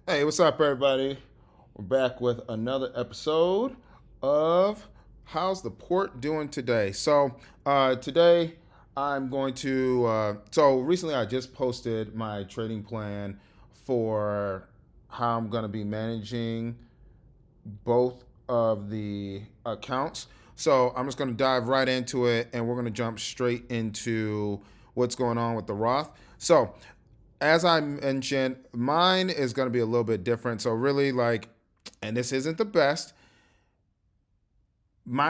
Hey, what's up, everybody? We're back with another episode of How's the Port Doing Today? Today I'm going to. Recently I just posted my trading plan for how I'm going to be managing both of the accounts. So I'm just going to dive right into it and we're going to jump straight into what's going on with the Roth. So, as I mentioned, mine is going to be a little bit different. So, really, and this isn't the best.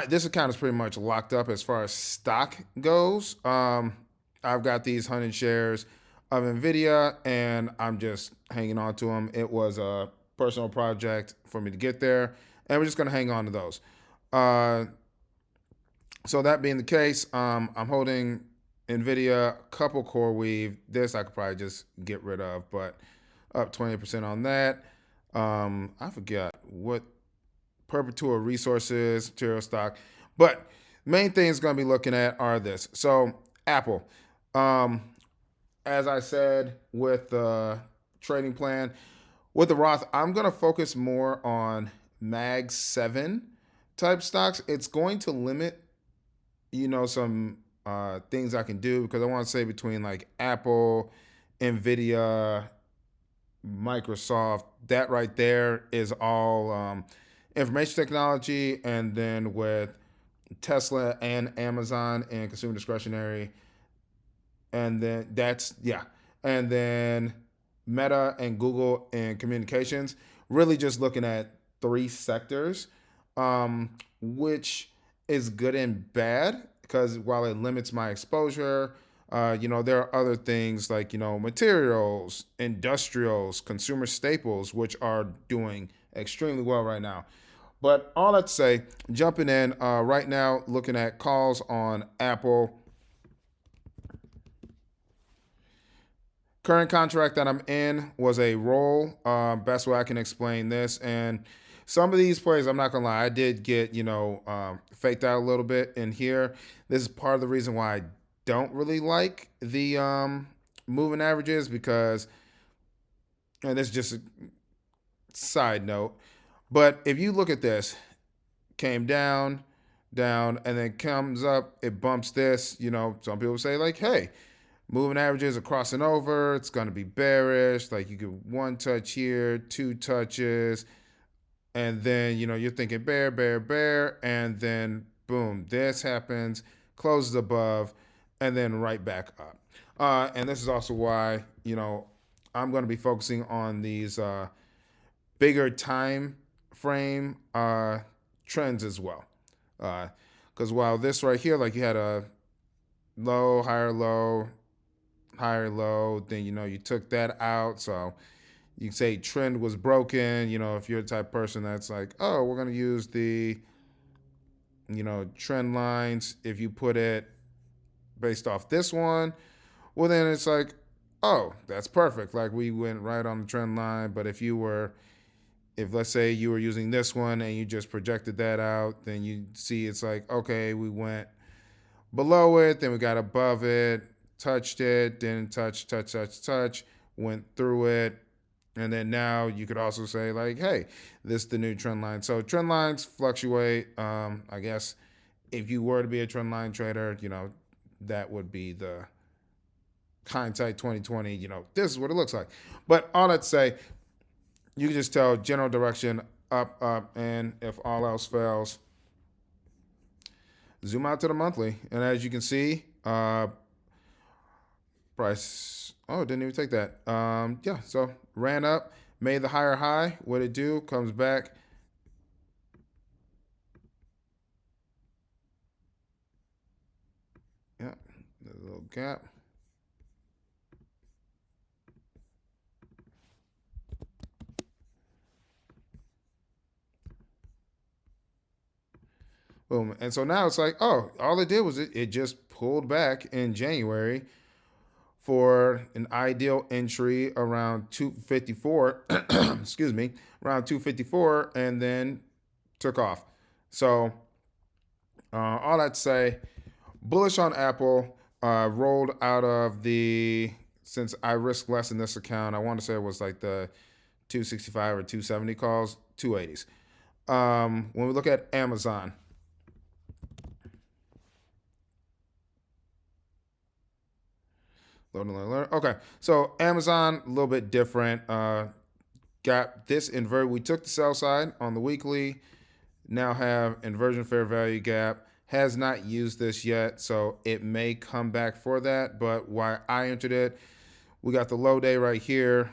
This account is pretty much locked up as far as stock goes. I've got these 100 shares of Nvidia, and I'm just hanging on to them. It was a personal project for me to get there, and we're just going to hang on to those. Uh, so that being the case, I'm holding Nvidia, a couple core weave. This I could probably just get rid of, but up 20% on that. I forgot what Perpetua Resources, material stock. But main things going to be looking at are this. So Apple, um, as I said with the trading plan, with the Roth, I'm going to focus more on Mag 7 type stocks. It's going to limit, some things I can do because I want to say between like Apple, Nvidia, Microsoft, that right there is all information technology. And then with Tesla and Amazon and consumer discretionary, and then yeah. And then Meta and Google and communications, really just looking at three sectors, which is good and bad because while it limits my exposure, there are other things like, materials, industrials, consumer staples, which are doing extremely well right now. But all that to say, jumping in right now, looking at calls on Apple. Current contract that I'm in was a roll. Best way I can explain this. And some of these plays, I'm not gonna lie, I did get faked out a little bit in here. This is part of the reason why I don't really like the moving averages because, and this is just a side note, but if you look at this, came down, down, and then comes up, it bumps this. Some people say like, hey, moving averages are crossing over. It's going to be bearish. Like you get one touch here, two touches, and then you're thinking bear, bear, bear, and then boom, this happens, closes above, and then right back up. And this is also why I'm going to be focusing on these bigger time frame trends as well. Because while this right here, like you had a low, higher low, higher low, then you took that out. So you can say trend was broken. If you're the type of person that's like, oh, we're gonna use the trend lines. If you put it based off this one, well then it's like, oh, that's perfect. Like we went right on the trend line. But if let's say you were using this one and you just projected that out, then you see it's like, okay, we went below it, then we got above it, touched it, didn't touch, went through it. And then now you could also say, like, hey, this is the new trend line. So trend lines fluctuate. I guess if you were to be a trend line trader, that would be the hindsight 2020. This is what it looks like. But all that to say, you can just tell general direction up, up, and if all else fails, zoom out to the monthly. And as you can see, price. Oh, didn't even take that. Yeah, so ran up, made the higher high. What it do? Comes back. Yeah, there's a little gap. Boom. And so now it's like, oh, all it did was it just pulled back in January for an ideal entry around 254. Excuse me, around 254, and then took off. So all that to say, bullish on Apple. Rolled out of the, since I risk less in this account. I want to say it was like the 265 or 270 calls, 280s. When we look at Amazon, okay, so Amazon a little bit different. Got this invert. We took the sell side on the weekly. Now have inversion fair value gap. Has not used this yet, so it may come back for that. But why I entered it, we got the low day right here,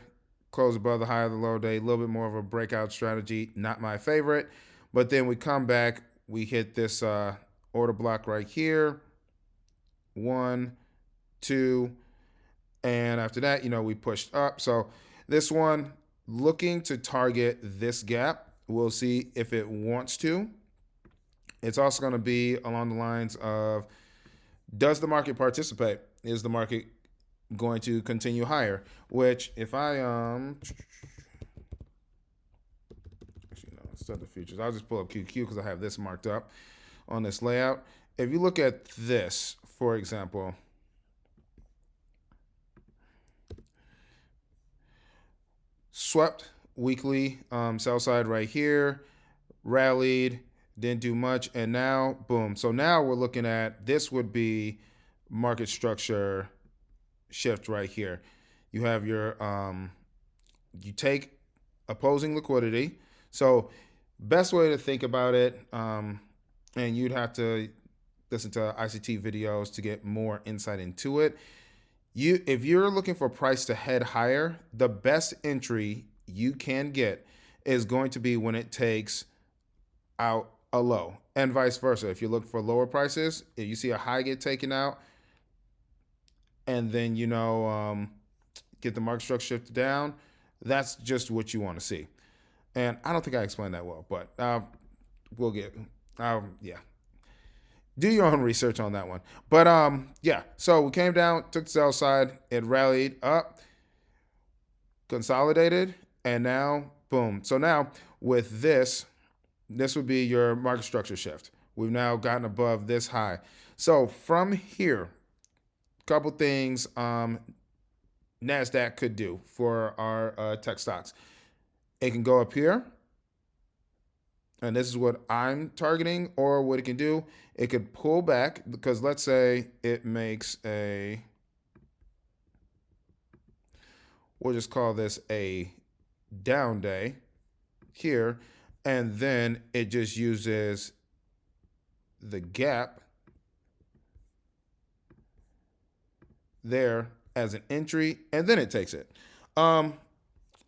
close above the high of the low day. A little bit more of a breakout strategy. Not my favorite, but then we come back. We hit this order block right here. 1, 2, and after that, we pushed up. So this one looking to target this gap. We'll see if it wants to. It's also going to be along the lines of, does the market participate? Is the market going to continue higher? Which if I actually no, instead of the futures, I'll just pull up QQ because I have this marked up on this layout. If you look at this, for example, swept weekly, sell side right here, rallied, didn't do much, and now boom. So now we're looking at, this would be market structure shift right here. You have your you take opposing liquidity. So best way to think about it, and you'd have to listen to ICT videos to get more insight into it. If you're looking for price to head higher, the best entry you can get is going to be when it takes out a low, and vice versa. If you look for lower prices, if you see a high get taken out, and then get the market structure shifted down, that's just what you want to see. And I don't think I explained that well, but we'll get yeah. Do your own research on that one. But yeah, so we came down, took the sell side, it rallied up, consolidated, and now boom. So now with this would be your market structure shift. We've now gotten above this high. So from here, a couple things NASDAQ could do for our tech stocks. It can go up here, and this is what I'm targeting, or what it can do, it could pull back, because let's say it makes we'll just call this a down day here, and then it just uses the gap there as an entry, and then it takes it.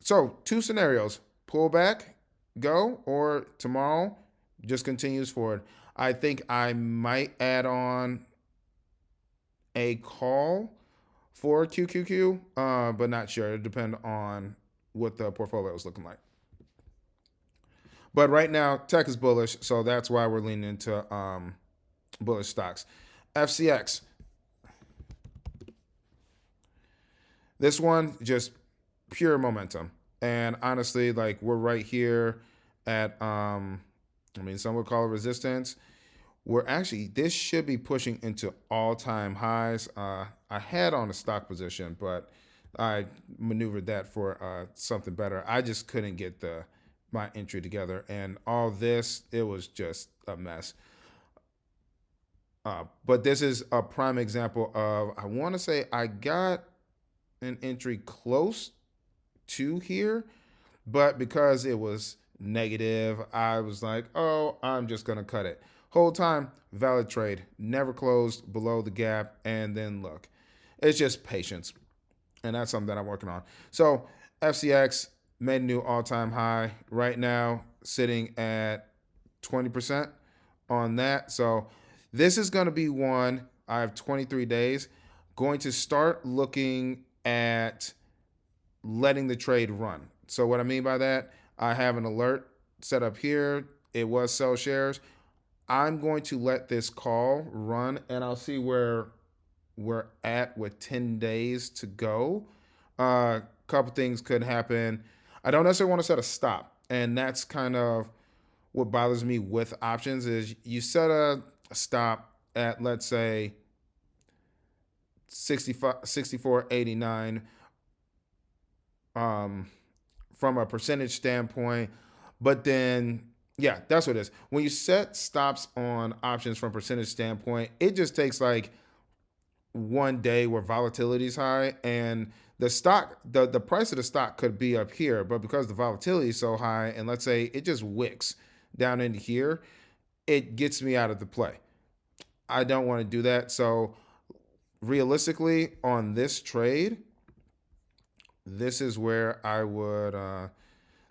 So 2 scenarios: pull back, go, or tomorrow just continues forward. I think I might add on a call for QQQ, but not sure. It depends on what the portfolio is looking like. But right now, tech is bullish, so that's why we're leaning into bullish stocks. FCX. This one, just pure momentum. And honestly, like, we're right here at, some would call it resistance. We're actually, this should be pushing into all-time highs. I had on a stock position, but I maneuvered that for something better. I just couldn't get my entry together. And all this, it was just a mess. But this is a prime example of, I want to say I got an entry close to here, but because it was negative, I was like, oh, I'm just going to cut it. Whole time, valid trade, never closed below the gap, and then look. It's just patience, and that's something that I'm working on. So FCX made a new all-time high. Right now, sitting at 20% on that. So this is going to be one, I have 23 days, going to start looking at letting the trade run. So what I mean by that, I have an alert set up here. It was sell shares. I'm going to let this call run, and I'll see where we're at with 10 days to go. A couple things could happen. I don't necessarily want to set a stop, and that's kind of what bothers me with options is you set a stop at, let's say, 64.89 from a percentage standpoint. But then, yeah, that's what it is. When you set stops on options from percentage standpoint, it just takes like one day where volatility is high and the price of the stock could be up here, but because the volatility is so high, and let's say it just wicks down into here, it gets me out of the play. I don't want to do that. So realistically, on this trade, this is where I would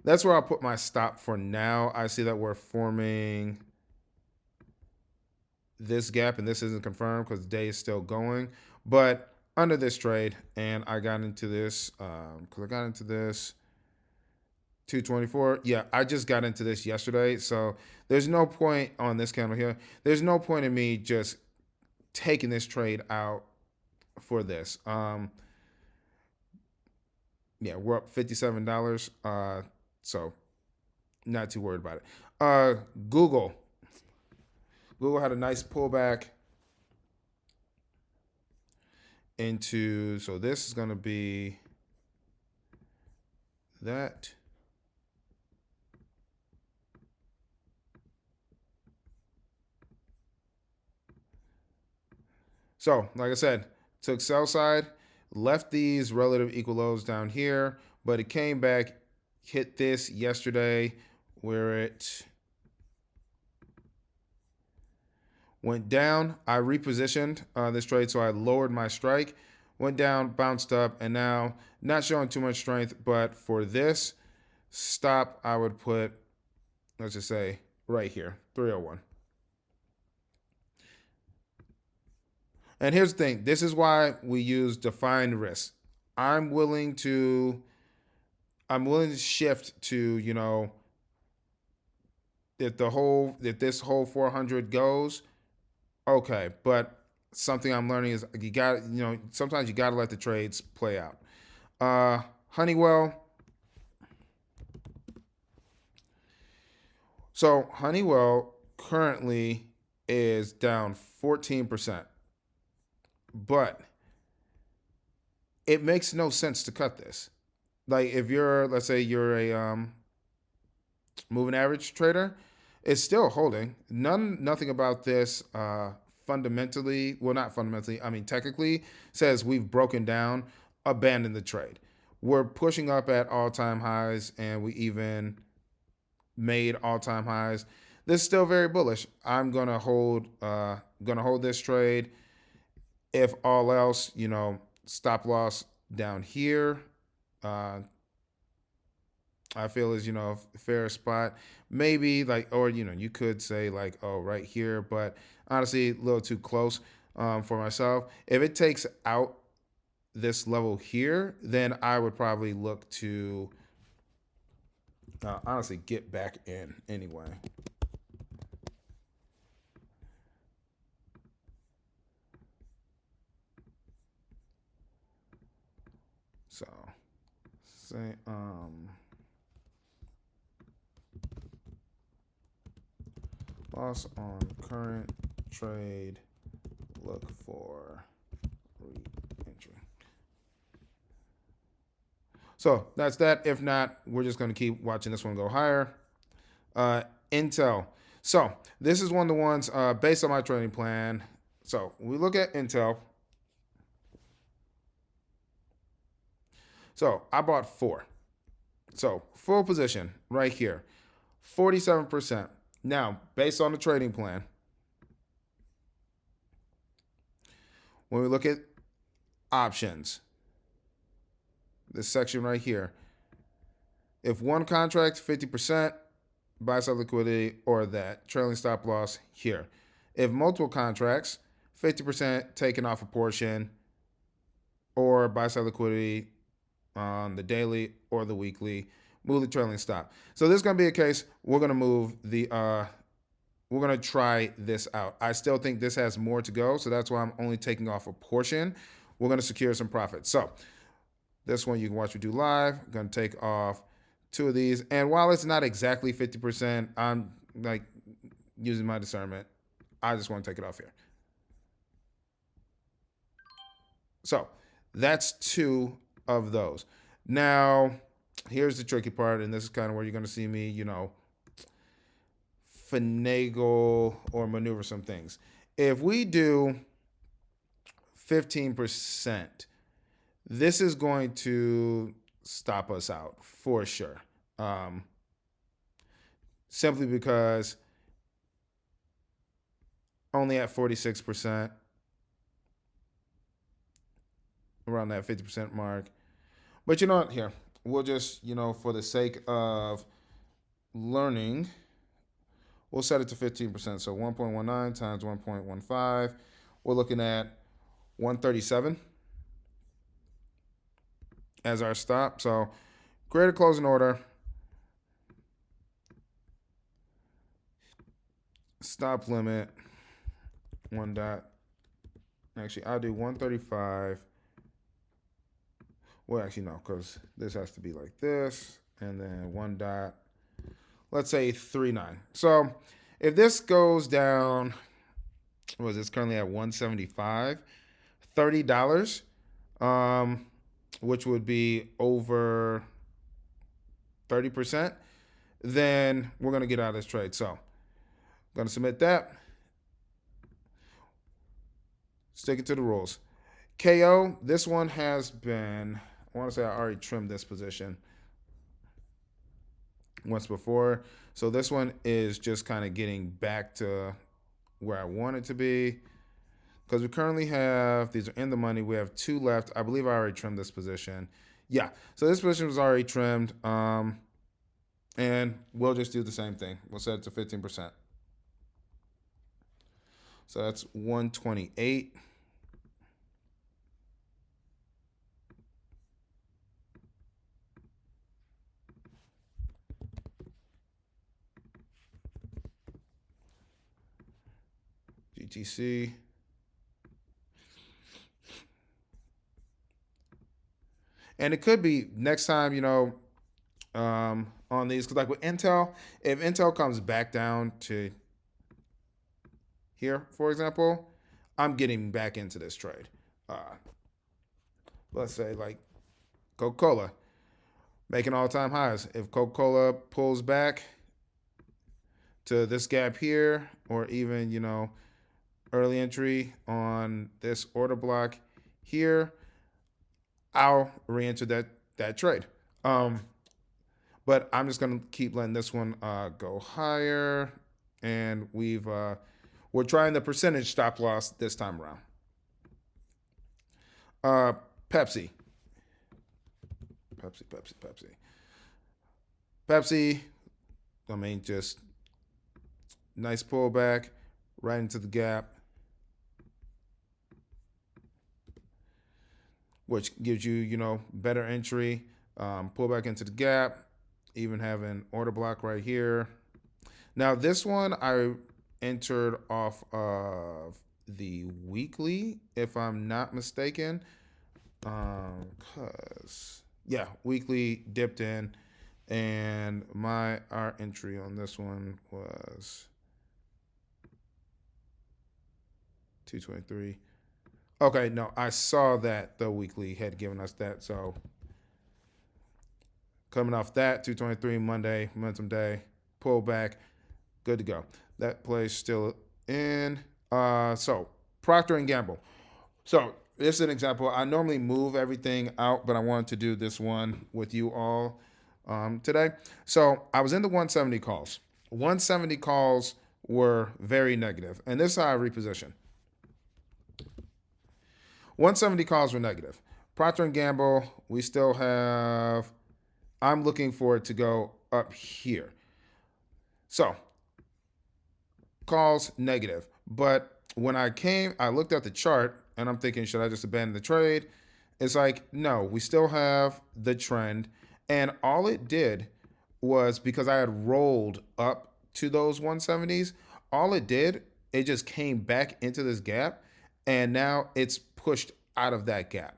that's where I'll put my stop for now. I see that we're forming this gap, and this isn't confirmed because the day is still going. But under this trade, and I got into this because I got into this 224. Yeah, I just got into this yesterday, so there's no point on this candle here. There's no point in me just taking this trade out for this. Yeah, we're up $57. So not too worried about it. Google had a nice pullback into, so this is going to be that. So, like I said, took sell side, left these relative equal lows down here, but it came back, hit this yesterday where it went down. I repositioned this trade, so I lowered my strike, went down, bounced up, and now not showing too much strength, but for this stop, I would put, let's just say, right here, 301. And here's the thing. This is why we use defined risk. I'm willing to shift to, if this whole 400 goes, okay, but something I'm learning is sometimes you got to let the trades play out. Honeywell. So Honeywell currently is down 14%. But it makes no sense to cut this. Like if let's say you're a moving average trader, it's still holding. Nothing about this fundamentally, well, not fundamentally, I mean technically says we've broken down, abandoned the trade. We're pushing up at all-time highs, and we even made all-time highs. This is still very bullish. I'm gonna hold this trade. If all else, stop loss down here, I feel is, fair spot. Maybe or, you could say like, oh, right here, but honestly, a little too close for myself. If it takes out this level here, then I would probably look to honestly get back in anyway. So say loss on current trade, look for re-entry. So that's that. If not, we're just going to keep watching this one go higher. Intel. So this is one of the ones based on my trading plan. So we look at Intel. So I bought 4. So full position right here, 47%. Now, based on the trading plan, when we look at options, this section right here, if one contract, 50%, buy sell liquidity, or that trailing stop loss here. If multiple contracts, 50% taken off a portion, or buy sell liquidity on the daily or the weekly, move the trailing stop. So this is going to be a case, we're going to move we're going to try this out. I still think this has more to go, so that's why I'm only taking off a portion. We're going to secure some profit. So this one you can watch me do live. I'm going to take off 2 of these. And while it's not exactly 50%, I'm like using my discernment. I just want to take it off here. So that's 2 of those. Now, here's the tricky part, and this is kind of where you're going to see me, finagle or maneuver some things. If we do 15%, this is going to stop us out for sure. Um, Simply because only at 46%, around that 50% mark. But you know what? Here, we'll just, for the sake of learning, we'll set it to 15%. So 1.19 times 1.15, we're looking at 137 as our stop. So create a closing order. Stop limit, one dot. Actually, I'll do 135. Well, actually, no, because this has to be like this. And then one dot, let's say 39. So if this goes down, what is this currently at 175? $30, which would be over 30%, then we're going to get out of this trade. So I'm going to submit that. Sticking to the rules. KO, this one has been, I want to say I already trimmed this position once before. So this one is just kind of getting back to where I want it to be. Because we currently have, these are in the money. We have 2 left. I believe I already trimmed this position. Yeah, so this position was already trimmed. And we'll just do the same thing. We'll set it to 15%. So that's 128. GTC. And it could be next time, on these, because like with Intel, if Intel comes back down to here, for example, I'm getting back into this trade. Let's say like Coca-Cola making all-time highs. If Coca-Cola pulls back to this gap here, or even, early entry on this order block here, I'll re-enter that trade. But I'm just gonna keep letting this one go higher, and we're trying the percentage stop loss this time around. Pepsi. Pepsi. I mean, just nice pullback right into the gap, which gives you, better entry. Pull back into the gap, even have an order block right here. Now, this one I entered off of the weekly, if I'm not mistaken. Yeah, weekly dipped in, and our entry on this one was 223. Okay, no, I saw that the weekly had given us that. So coming off that, 223 Monday, momentum day, pull back, good to go. That plays still in. So Procter and Gamble. So this is an example. I normally move everything out, but I wanted to do this one with you all today. So I was in the 170 calls. 170 calls were very negative, and this is how I reposition. 170 calls were negative. Procter and Gamble, we still have. I'm looking for it to go up here. So calls negative, but when I looked at the chart and I'm thinking, should I just abandon the trade? It's like, no, we still have the trend, and all it did was, because I had rolled up to those 170s, all it just came back into this gap, and now it's pushed out of that gap.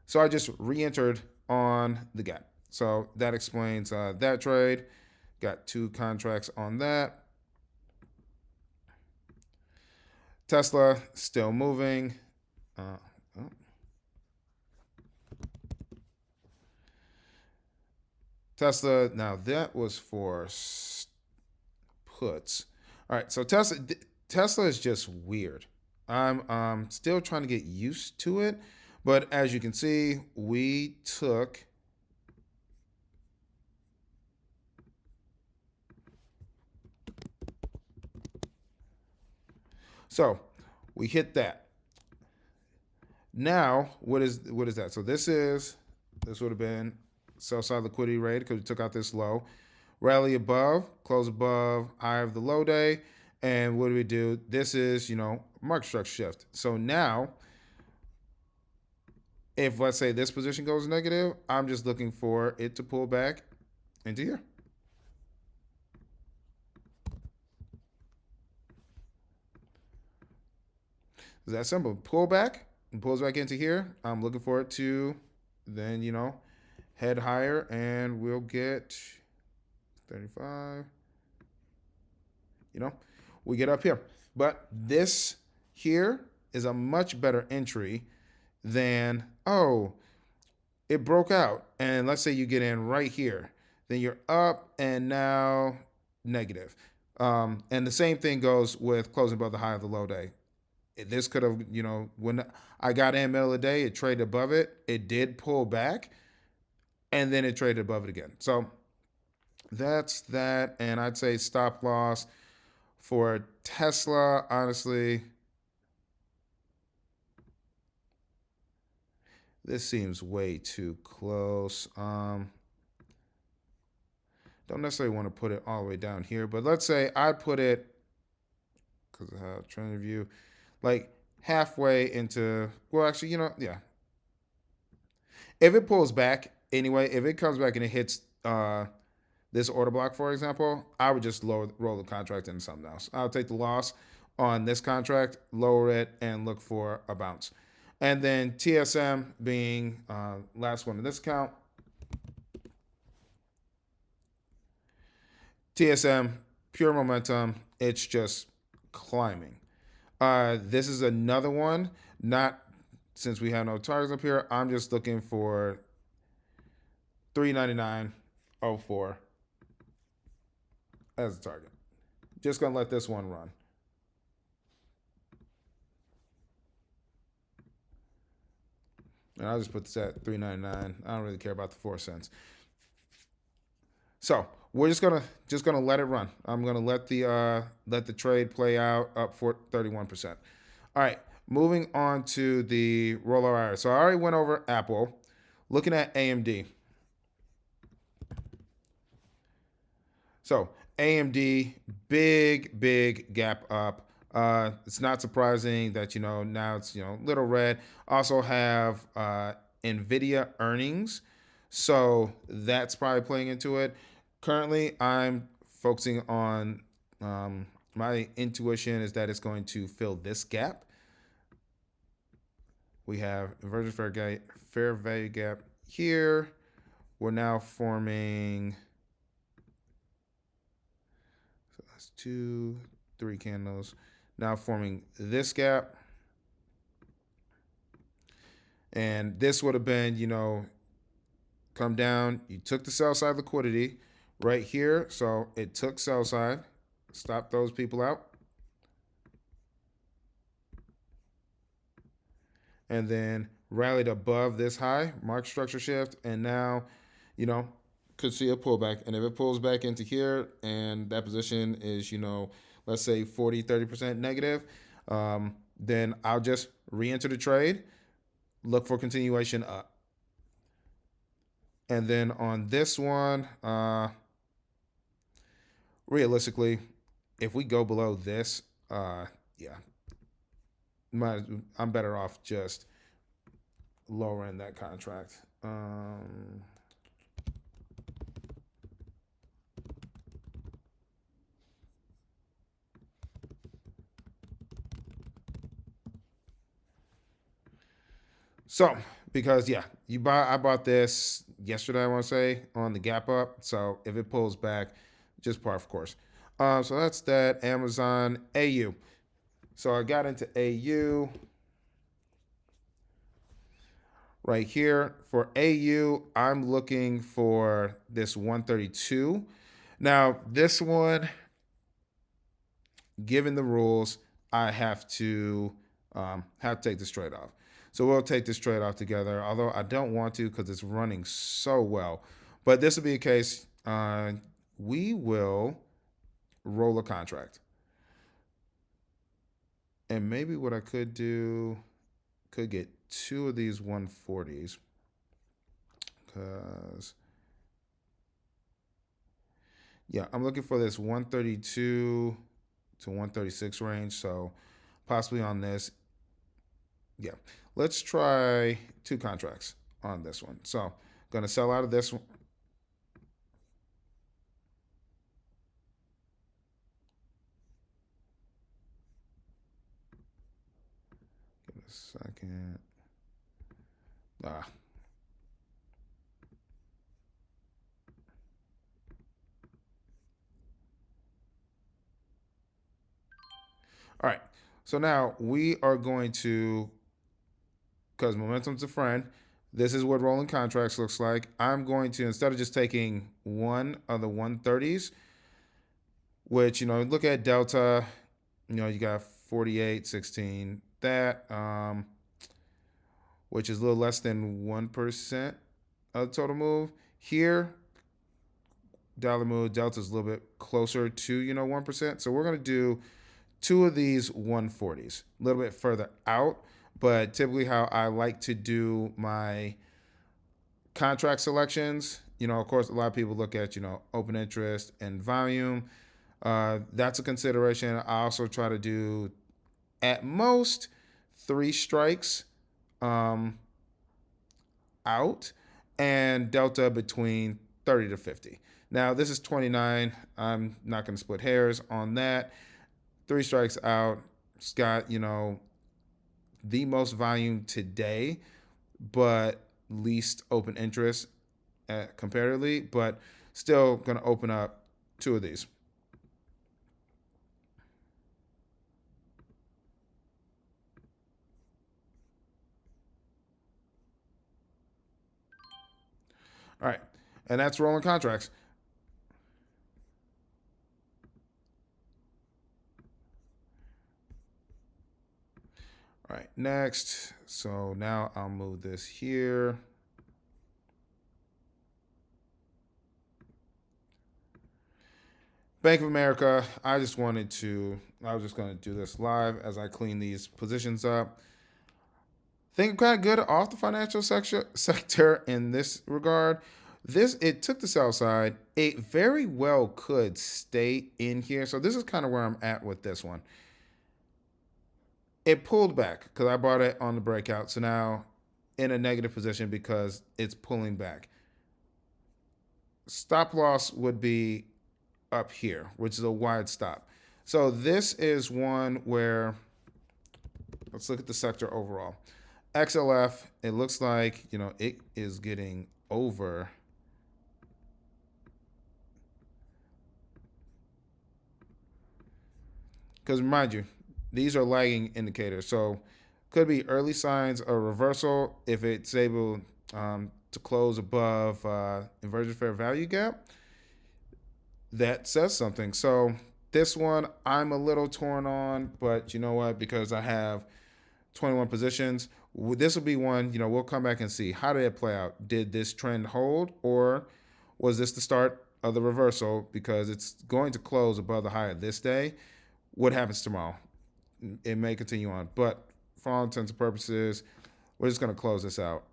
So I just re-entered on the gap. So that explains that trade. Got 2 contracts on that. Tesla still moving. Tesla. Now that was for puts. All right, so Tesla is just weird. I'm still trying to get used to it, but as you can see, we took so we hit that. Now, what is that? So this would have been sell side liquidity rate because we took out this low. Rally above, close above, high of the low day. And what do we do? This is, market structure shift. So now, if let's say this position goes negative, I'm just looking for it to pull back into here. Is that simple? Pull back and pulls back into here. I'm looking for it to then, head higher and we'll get 35. We get up here. But this here is a much better entry than, oh, it broke out. And let's say you get in right here. Then you're up and now negative. And the same thing goes with closing above the high of the low day. This could have, when I got in middle of the day, it traded above it. It did pull back and then it traded above it again. So that's that. And I'd say stop loss for Tesla, honestly, this seems way too close. Don't necessarily want to put it all the way down here, but let's say I put it, because I have trend view, like halfway into, well, actually, yeah. If it pulls back anyway, if it comes back and it hits this order block, for example, I would just roll the contract into something else. I'll take the loss on this contract, lower it, and look for a bounce. And then TSM being last one in this account. TSM, pure momentum. It's just climbing. This is another one. Not since we have no targets up here. I'm just looking for 399.04 as a target. Just gonna let this one run. And I'll just put this at 399. I don't really care about the 4 cents. So we're just gonna let it run. I'm gonna let the trade play out up for 31%. All right, moving on to the rollover IRA. So I already went over Apple. Looking at AMD. So AMD, big gap up. It's not surprising that now it's little red. Also have Nvidia earnings, so that's probably playing into it. Currently, I'm focusing on my intuition is that it's going to fill this gap. We have inverted fair value gap here. We're now forming. So that's 2, 3 candles. Now forming this gap. And this would have been, come down. You took the sell side liquidity right here. So it took sell side. Stop those people out. And then rallied above this high, market structure shift. And now, could see a pullback. And if it pulls back into here and that position is, let's say 40, 30% negative, then I'll just re-enter the trade, look for continuation up. And then on this one, realistically, if we go below this, yeah, I'm better off just lowering that contract. So, because I bought this yesterday, I want to say, on the gap up. So if it pulls back, just par of course. So that's that. Amazon AU. So I got into AU. right here. For AU, I'm looking for this 132. Now, this one, given the rules, I have to take this trade off. So we'll take this trade off together, although I don't want to because it's running so well. But this will be a case we will roll a contract. And maybe what I could do, could get two of these 140s because, yeah, I'm looking for this 132 to 136 range. So possibly on this. Yeah. Let's try two contracts on this one. So going to sell out of this one. Give it a second. Ah. All right. So now we are going to, because momentum's a friend, this is what rolling contracts looks like. I'm going to, instead of just taking one of the 130s, which, look at Delta, you got 48, 16, that, which is a little less than 1% of the total move. Here, dollar move, Delta's a little bit closer to, 1%. So we're going to do two of these 140s, a little bit further out. But typically, how I like to do my contract selections, of course, a lot of people look at, open interest and volume. That's a consideration. I also try to do at most three strikes out and delta between 30 to 50. Now, this is 29. I'm not going to split hairs on that. Three strikes out. It's got, the most volume today, but least open interest comparatively, but still going to open up two of these. All right. And that's rolling contracts. All right. Next. So now I'll move this here. Bank of America, I was just going to do this live as I clean these positions up. Think I'm kind of good off the financial sector in this regard. It took the sell side. It very well could stay in here. So this is kind of where I'm at with this one. It pulled back because I bought it on the breakout. So now in a negative position because it's pulling back. Stop loss would be up here, which is a wide stop. So this is one where, let's look at the sector overall. XLF, it looks like, it is getting over. Because remind you, these are lagging indicators. So could be early signs of reversal if it's able to close above inverted fair value gap. That says something. So this one I'm a little torn on, but you know what? Because I have 21 positions, this will be one, we'll come back and see how did it play out. Did this trend hold, or was this the start of the reversal because it's going to close above the high of this day? What happens tomorrow? It may continue on, but for all intents and purposes, we're just going to close this out.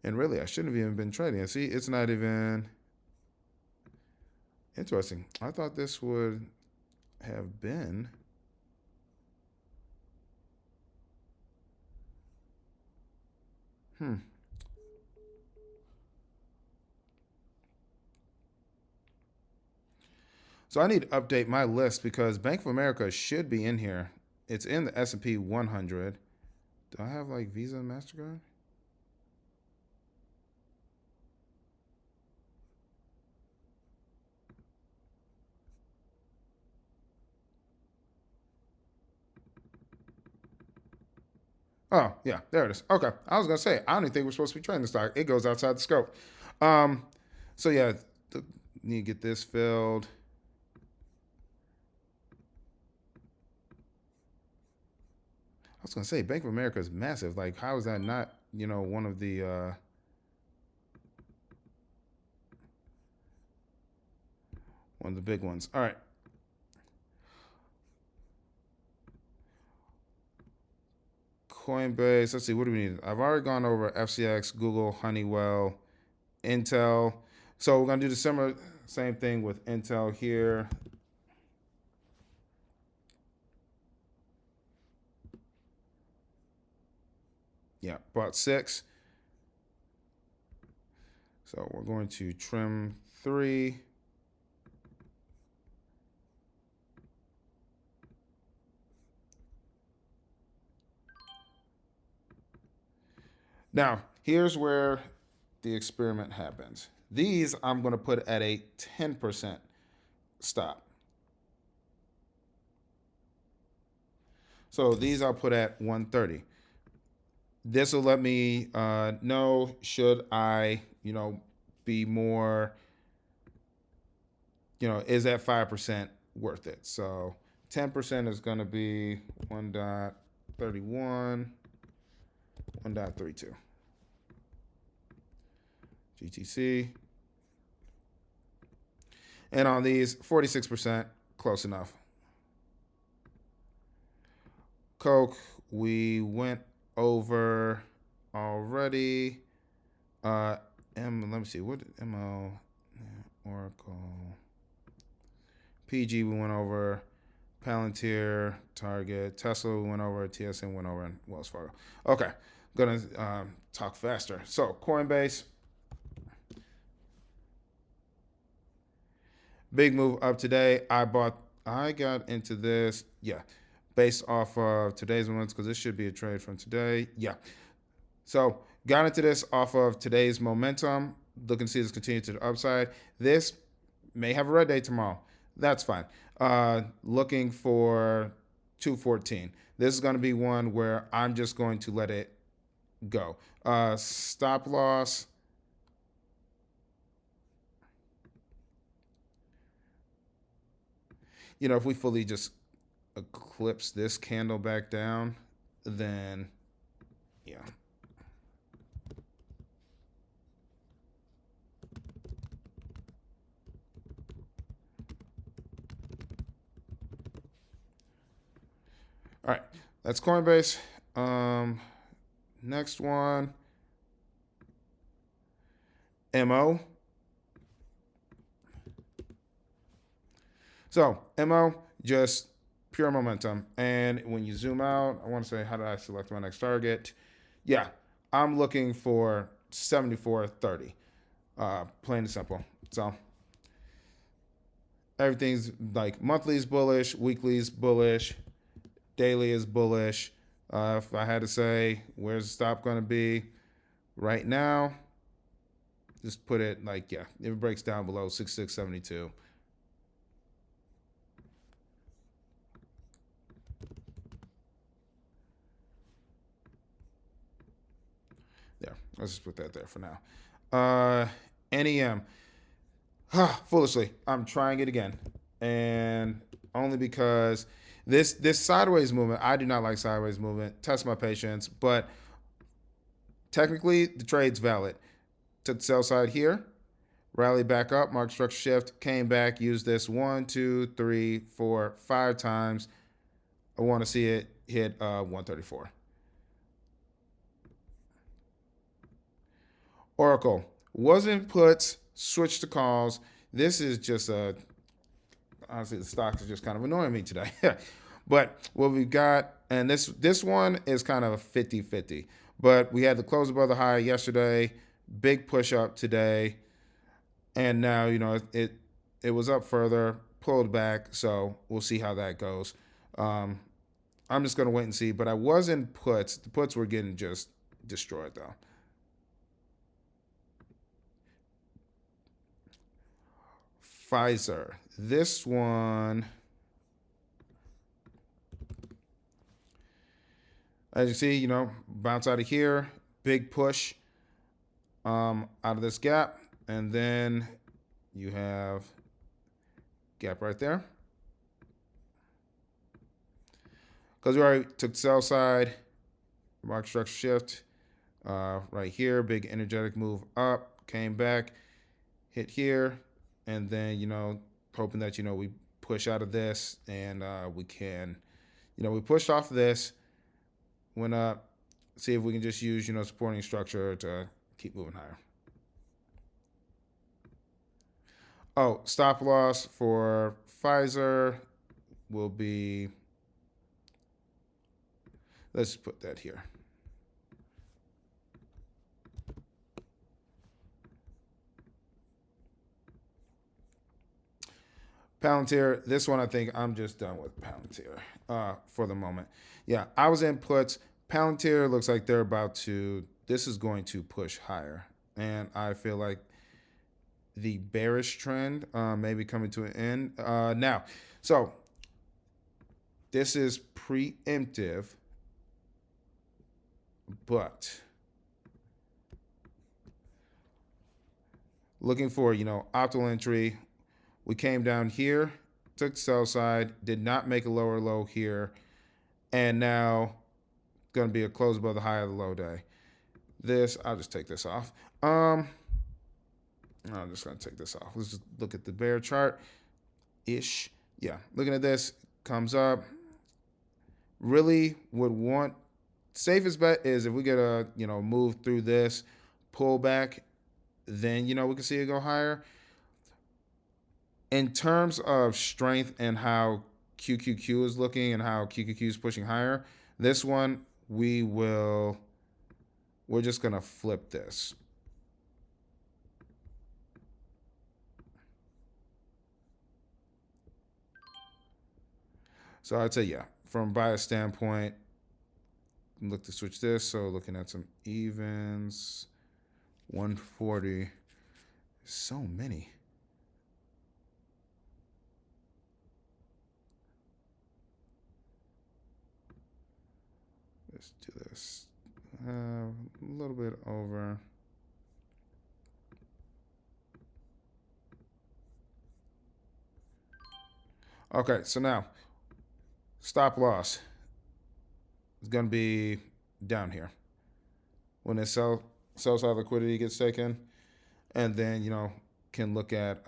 And really, I shouldn't have even been trading. See, it's not even interesting. I thought this would have been. So I need to update my list because Bank of America should be in here. It's in the S&P 100. Do I have like Visa and MasterCard? Oh, yeah, there it is. Okay. I was going to say, I don't even think we're supposed to be trading the stock. It goes outside the scope. Um, so, yeah, need to get this filled. I was going to say, Bank of America is massive. Like, how is that not, one of the big ones? All right. Coinbase. Let's see. What do we need? I've already gone over FCX, Google, Honeywell, Intel. So we're gonna do the same thing with Intel here. Yeah, bought 6. So we're going to trim 3. Now, here's where the experiment happens. These I'm going to put at a 10% stop. So these I'll put at 130. This will let me know should I, be more, is that 5% worth it? So 10% is going to be 1.31, 1.32. GTC. And on these, 46%, close enough. Coke, we went over already. Let me see, what MO, Oracle, PG we went over, Palantir, Target, Tesla we went over, TSM went over, and Wells Fargo. Okay, gonna talk faster. So Coinbase, big move up today. I got into this, based off of today's ones because this should be a trade from today. Yeah. So got into this off of today's momentum. Looking to see this continue to the upside. This may have a red day tomorrow. That's fine. Looking for 214. This is going to be one where I'm just going to let it go. Stop loss. If we fully just eclipse this candle back down, then yeah. All right, that's Coinbase. Next one, MO. So MO, just pure momentum. And when you zoom out, I want to say, how did I select my next target? Yeah, I'm looking for 74.30. Plain and simple. So everything's like monthly is bullish, weekly is bullish, daily is bullish. If I had to say where's the stop going to be right now, just put it like, if it breaks down below 6672. There, let's just put that there for now. NEM. Foolishly, I'm trying it again, and only because this sideways movement, I do not like sideways movement. Test my patience, but technically the trade's valid. Took the sell side here, rally back up, market structure shift, came back, used this 1, 2, 3, 4, 5 times. I want to see it hit 134. Oracle wasn't puts, switched to calls. This is just honestly, the stocks are just kind of annoying me today. But what we've got, and this one is kind of 50-50. But we had the close above the high yesterday, big push up today, and now it was up further, pulled back. So we'll see how that goes. I'm just gonna wait and see. But I was in puts. The puts were getting just destroyed though. Pfizer. This one, As you see, bounce out of here, big push out of this gap, and then you have gap right there. Because we already took sell side, market structure shift right here, big energetic move up, came back, hit here, and then hoping that we push out of this and we can, we pushed off this, went up, see if we can just use supporting structure to keep moving higher. Oh, stop loss for Pfizer will be, let's put that here. Palantir, this one I think I'm just done with Palantir for the moment. Yeah, I was in puts. Palantir looks like they're about to, this is going to push higher. And I feel like the bearish trend may be coming to an end. Now, so this is preemptive, but looking for, optimal entry. We came down here, took the sell side, did not make a lower low here, and now going to be a close above the high of the low day. This, I'll just take this off. I'm just going to take this off. Let's just look at the bear chart ish. Yeah, looking at this, comes up. Really would want, safest bet is if we get a, move through this, pull back, then, we can see it go higher. In terms of strength and how QQQ is looking and how QQQ is pushing higher, this one we're just going to flip this. So I'd say, yeah, from bias standpoint, look to switch this. So looking at some evens, 140, so many. Let's do this a little bit over. Okay, so now stop loss is going to be down here when the sell side liquidity gets taken, and then can look at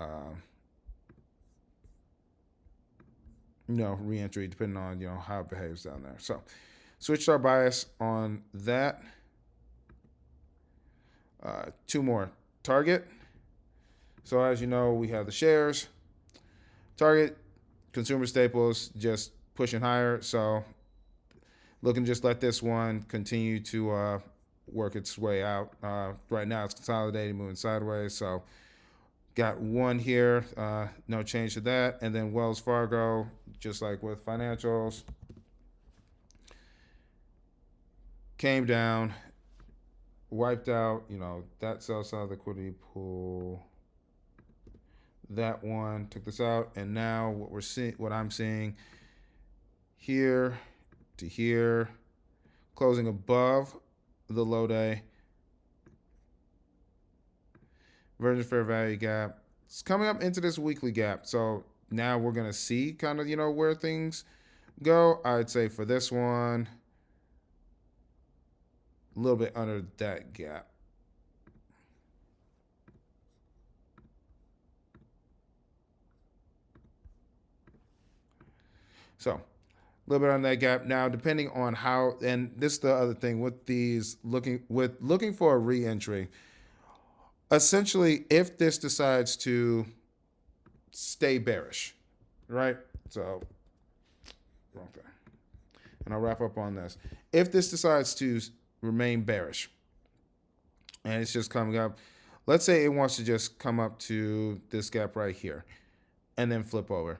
re-entry depending on how it behaves down there. So switched our bias on that. Two more. Target. So as you know, we have the shares. Target, consumer staples, just pushing higher. So looking to just let this one continue to work its way out. Right now it's consolidating, moving sideways. So got one here, no change to that. And then Wells Fargo, just like with financials, came down, wiped out, that sell side liquidity pool. That one took this out, and now what I'm seeing here to here, closing above the low day. Version fair value gap. It's coming up into this weekly gap, so now we're gonna see kind of where things go. I'd say for this one, a little bit under that gap. So a little bit on that gap. Now, depending on how, and this is the other thing with these looking for a re-entry. Essentially, if this decides to stay bearish, right? So, wrong thing. And I'll wrap up on this. If this decides to remain bearish, and it's just coming up, let's say it wants to just come up to this gap right here, and then flip over.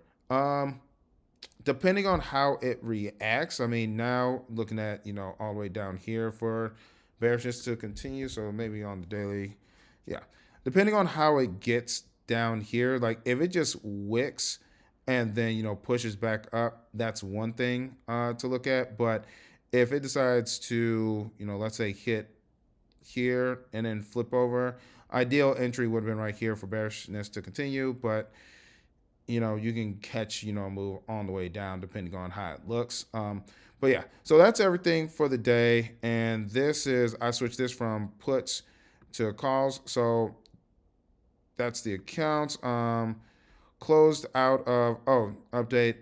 Depending on how it reacts, I mean, now looking at, all the way down here for bearishness to continue. So maybe on the daily, yeah. Depending on how it gets down here, like if it just wicks and then, pushes back up, that's one thing to look at. But If it decides to, let's say hit here and then flip over, ideal entry would have been right here for bearishness to continue, but you can catch, a move on the way down depending on how it looks. But yeah, so that's everything for the day. And I switched this from puts to calls. So that's the accounts. Closed out of, update.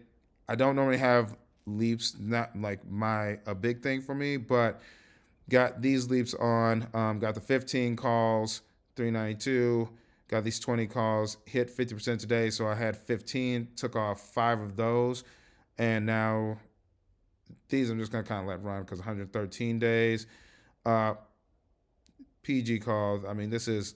I don't normally have leaps, not like a big thing for me, but got these leaps on. Got the 15 calls, 392. Got these 20 calls, hit 50% today. So I had 15, took off 5 of those. And now these I'm just going to kind of let run because 113 days. Uh, PG calls. I mean, this has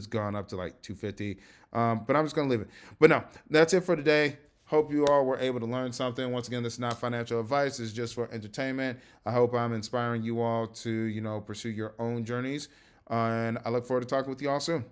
gone up to like 250. But I'm just going to leave it. But no, that's it for today. Hope you all were able to learn something. Once again, this is not financial advice. It's just for entertainment. I hope I'm inspiring you all to, pursue your own journeys. And I look forward to talking with you all soon.